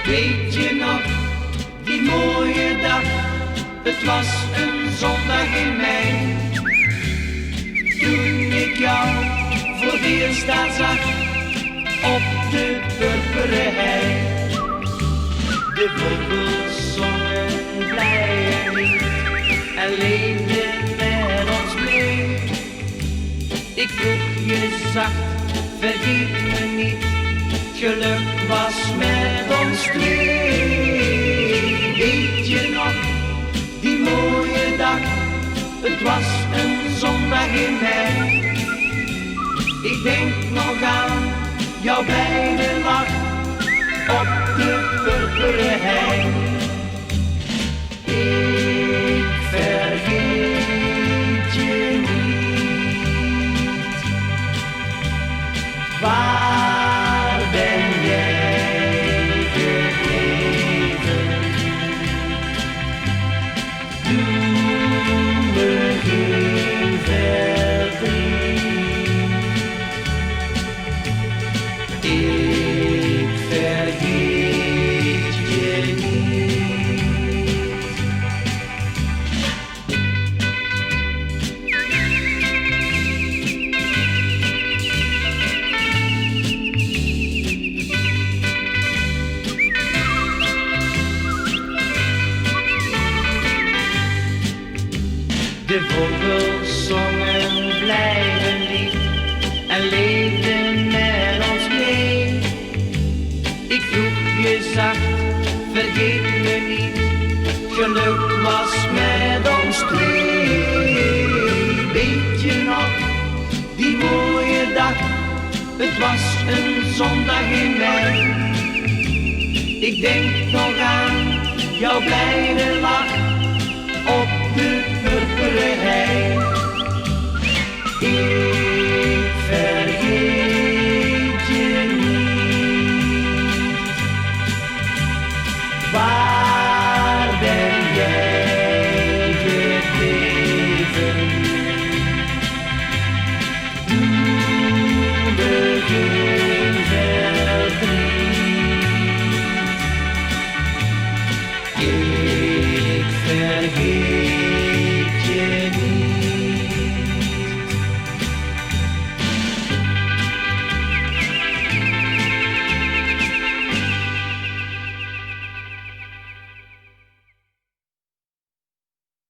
Weet je nog, die mooie dag, het was een zondag in mei. Toen ik jou voor het eerst daar zag, op de purperen hei. De vogels zongen blij en lief en leefden met ons mee. Ik vroeg je zacht, vergeet me niet, geluk was met ons twee. Weet je nog, die mooie dag, het was een zondag in mei. Ik denk nog aan jouw blijde lach op de purperen hei. Ik vergeet je niet. Waar ben jij gebleven? Doe me geen verdriet. Ik vergeet je niet. De vogels zongen blij een lied en leefden met ons mee. Ik vroeg je zacht, vergeet me niet, geluk was met ons twee. Weet je nog, die mooie dag, het was een zondag in mei. Ik denk nog aan jouw blijde lach op de